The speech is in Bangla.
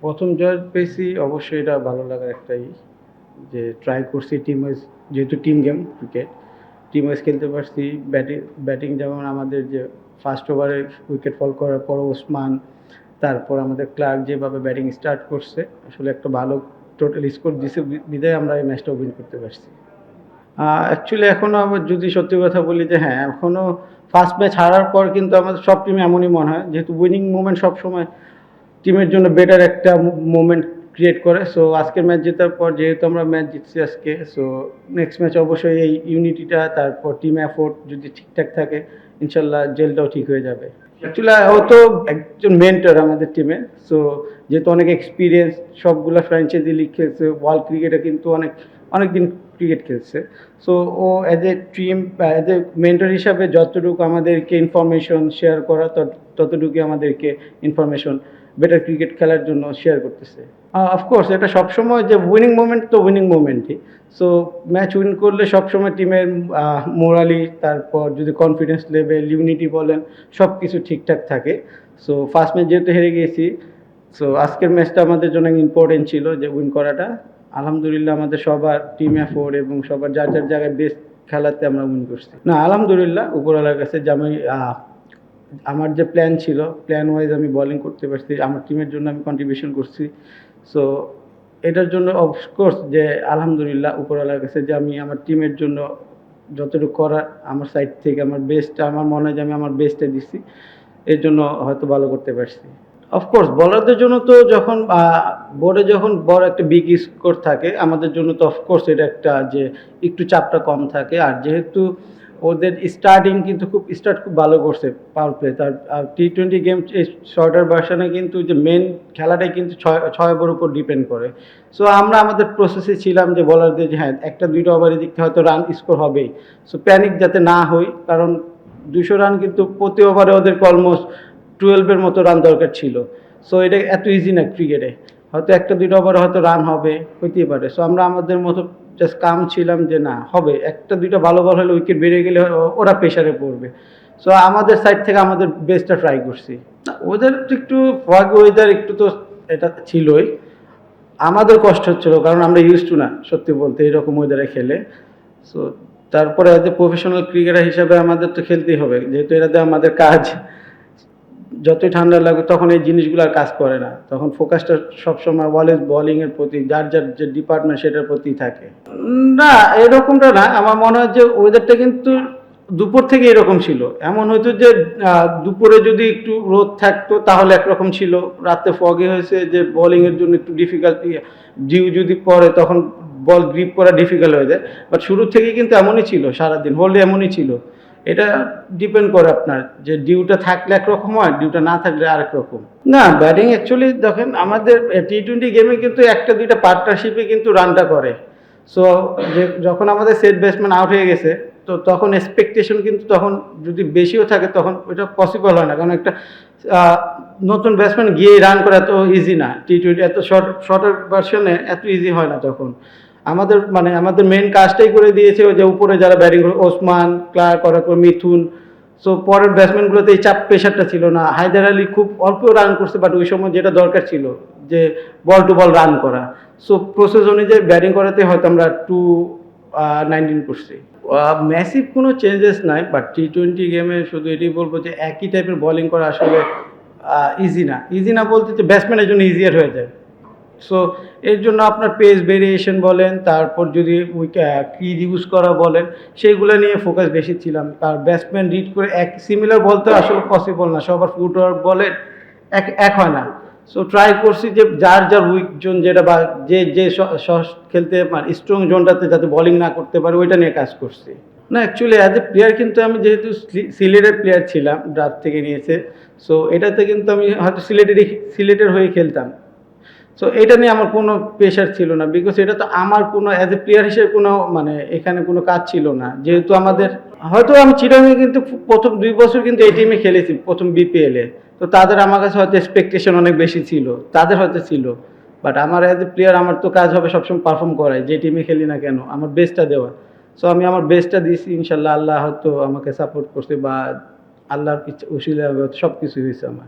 প্রথম জয় পেয়েছি অবশ্যই এটা ভালো লাগার একটাই যে ট্রাই করছি টিম ওয়াইজ, যেহেতু team game cricket, team wise খেলতে পারছি। ব্যাটিং যেমন আমাদের যে ফার্স্ট ওভারে উইকেট ফল করার পর ওসমান, তারপর আমাদের ক্লার্ক যেভাবে ব্যাটিং স্টার্ট করছে, আসলে একটা ভালো টোটাল স্কোর দিছে বিধায় আমরা এই ম্যাচটা উইন করতে পারছি। অ্যাকচুয়ালি এখনও আমার যদি সত্যি কথা বলি যে হ্যাঁ, এখনও ফার্স্ট ম্যাচ হারার পর কিন্তু আমাদের সব টিমে এমনই মনে হয়, যেহেতু উইনিং মুভমেন্ট সবসময় টিমের জন্য বেটার একটা মোমেন্ট ক্রিয়েট করে। সো আজকের ম্যাচ জেতার পর যেহেতু আমরা ম্যাচ জিতছি আজকে, সো নেক্সট ম্যাচ অবশ্যই এই ইউনিটিটা, তারপর টিম এফোর্ট যদি ঠিকঠাক থাকে, ইনশাল্লাহ জেলটাও ঠিক হয়ে যাবে। অ্যাকচুয়ালি ও তো একজন মেন্টর আমাদের টিমে। সো যেহেতু অনেক এক্সপিরিয়েন্স, সবগুলো ফ্র্যাঞ্চাইজি লিগ খেলছে, ওয়ার্ল্ড ক্রিকেটে কিন্তু অনেক দিন ক্রিকেট খেলছে। সো ও as a team, as a mentor হিসাবে যতটুকু আমাদেরকে ইনফরমেশন শেয়ার করা, ততটুকুই আমাদেরকে ইনফরমেশন বেটার ক্রিকেট খেলার জন্য শেয়ার করতেছে। অফকোর্স এটা সবসময় যে উইনিং মোমেন্ট তো উইনিং মোমেন্টই। সো ম্যাচ উইন করলে সবসময় টিমের মোরালি, তারপর যদি কনফিডেন্স লেভেল, ইউনিটি বলেন, সব কিছু ঠিকঠাক থাকে। সো ফার্স্ট ম্যাচ যেহেতু হেরে গেছি, সো আজকের ম্যাচটা আমাদের জন্য ইম্পর্টেন্ট ছিল যে উইন করাটা। আলহামদুলিল্লাহ আমাদের সবার টিম এফোর্ট এবং সবার যার যার জায়গায় বেস্ট খেলাতে আমরা উইন করছি। না, আলহামদুলিল্লাহ উপরওয়ালার কাছে যে আমি আমার যে প্ল্যান ছিল, প্ল্যান ওয়াইজ আমি বোলিং করতে পারছি, আমার টিমের জন্য আমি কন্ট্রিবিউশন করছি। সো এটার জন্য অফকোর্স যে আলহামদুলিল্লাহ উপরওয়ালার কাছে যে আমি আমার টিমের জন্য যতটুকু করার আমার সাইড থেকে আমার বেস্ট, আমার মনে হয় যে আমি আমার বেস্টে দিচ্ছি, এর জন্য হয়তো ভালো করতে পারছি। অফকোর্স বলারদের জন্য তো যখন বোর্ডে যখন বড় একটা বিগ স্কোর থাকে, আমাদের জন্য তো অফকোর্স এটা একটা যে একটু চাপটা কম থাকে। আর যেহেতু ওদের স্টার্টিং কিন্তু খুব ভালো করছে পাওয়ার প্লে, তার টি-20 গেম এই শর্টার ভার্সনে কিন্তু যে মেন খেলাটাই কিন্তু ছয় ওভার উপর ডিপেন্ড করে। সো আমরা আমাদের প্রসেসে ছিলাম যে বলারদের যে হ্যাঁ, একটা দুইটা ওভারের দিক থেকে হয়তো রান স্কোর হবেই। সো প্যানিক যাতে না হই, কারণ 200 রান কিন্তু প্রতি ওভারে ওদেরকে অলমোস্ট 12-এর মতো রান দরকার ছিল। সো এটা এত ইজি না ক্রিকেটে, হয়তো একটা দুইটা ওভারে হয়তো রান হবে, হইতেই পারে। সো আমরা আমাদের মতো জাস্ট কাম ছিলাম যে না হবে, একটা দুইটা ভালো বল হলে উইকেট বেড়ে গেলে ওরা প্রেশারে পড়বে। সো আমাদের সাইড থেকে আমাদের বেস্টটা ট্রাই করছি। ওদের তো একটু ওয়েদার একটু তো এটা ছিলই, আমাদের কষ্ট হচ্ছিল কারণ আমরা ইউজ টু না সত্যি বলতে এরকম ওয়েদারে খেলে। সো তারপরে এজ এ প্রফেশনাল ক্রিকেটার হিসাবে আমাদের তো খেলতেই হবে, যেহেতু এটাতে আমাদের কাজ। যতই ঠান্ডা লাগে তখন এই জিনিসগুলো আর কাজ করে না, তখন ফোকাসটা সবসময় অলওয়েজ বোলিংয়ের প্রতি, যার যার যে ডিপার্টমেন্ট সেটার প্রতি থাকে। না, এরকমটা না, আমার মনে হয় যে ওয়েদারটা কিন্তু দুপুর থেকে এরকম ছিল। এমন হয়তো যে দুপুরে যদি একটু রোদ থাকতো তাহলে একরকম ছিল, রাতে ফগে হয়েছে যে বোলিংয়ের জন্য একটু ডিফিকাল্টি, ডিউ যদি পড়ে তখন বল গ্রিপ করা ডিফিকাল্ট হয়ে যায়। বাট শুরু থেকে কিন্তু এমনই ছিল, সারাদিন হোল ডে এমনই ছিল। এটা ডিপেন্ড করে আপনার যে ডিউটা থাকলে একরকম হয়, ডিউটা না থাকলে আরেক রকম। না, ব্যাটিং অ্যাকচুয়ালি দেখেন আমাদের টি-20 গেমে কিন্তু একটা দুইটা পার্টনারশিপে কিন্তু রানটা করে। সো যে যখন আমাদের সেট ব্যাটসম্যান আউট হয়ে গেছে, তো তখন এক্সপেকটেশন কিন্তু তখন যদি বেশিও থাকে তখন ওটা পসিবল হয় না, কারণ একটা নতুন ব্যাটসম্যান গিয়ে রান করা এত ইজি না। টি-20 এত শর্টার ভার্সনে এত ইজি হয় না তখন। আমাদের মেন কাজটাই করে দিয়েছে ওই যে উপরে যারা ব্যাটিং করে, ওসমান, ক্লার্ক, করার পর মিথুন। সো পরের ব্যাটসম্যানগুলোতে এই চাপ প্রেশারটা ছিল না। হায়দার আলী খুব অল্প রান করছে, বাট ওই সময় যেটা দরকার ছিল যে বল টু বল রান করা। সো প্রসেস অনুযায়ী ব্যাটিং করাতে হয়তো আমরা 219 করছি। ম্যাসিভ কোনো চেঞ্জেস নাই, বাট টি-20 গেমে শুধু এটাই বলবো যে একই টাইপের বোলিং করা আসলে ইজি না বলতে যে ব্যাটসম্যানের জন্য ইজিয়ার হয়ে যায়। সো এর জন্য আপনার পেস ভেরিয়েশন বলেন, তারপর যদি কি ইউজ করা বলেন, সেইগুলো নিয়ে ফোকাস বেশি ছিলাম। আর ব্যাটসম্যান রিড করে এক সিমিলার বলতে আসলে পসিবল না, সবার ফুটওয়ার্ক বলে এক হয় না। সো ট্রাই করছি যে যার যার উইক জোন যেটা, বা যে যে খেলতে মানে স্ট্রং জোনটাতে যাতে বোলিং না করতে পারে, ওইটা নিয়ে কাজ করছি। না, অ্যাকচুয়ালি অ্যাজ এ প্লেয়ার কিন্তু আমি যেহেতু সিলেটের প্লেয়ার ছিলাম, ড্রাফট থেকে নিয়েছে। সো এটাতে কিন্তু আমি হয়তো সিলেটের হয়ে খেলতাম। সো এটা নিয়ে আমার কোনো প্রেশার ছিল না, বিকজ এটা তো আমার কোনো অ্যাজ এ প্লেয়ার হিসেবে কোনো মানে এখানে কোনো কাজ ছিল না। যেহেতু আমাদের হয়তো আমি চিটাগাংয়ে কিন্তু প্রথম 2 বছর কিন্তু এই টিমে খেলেছি, প্রথম বিপিএলে। তো তাদের আমার কাছে হয়তো এক্সপেকটেশন অনেক বেশি ছিল, তাদের হয়তো ছিল। বাট আমার অ্যাজ এ প্লেয়ার আমার তো কাজ হবে সবসময় পারফর্ম করাই, যে টিমে খেলি না কেন আমার বেস্টটা দেওয়া। সো আমি আমার বেস্টটা দিয়েছি, ইনশাল্লাহ আল্লাহ হয়তো আমাকে সাপোর্ট করছে, বা আল্লাহর উসিলায় সব কিছু হয়েছে আমার।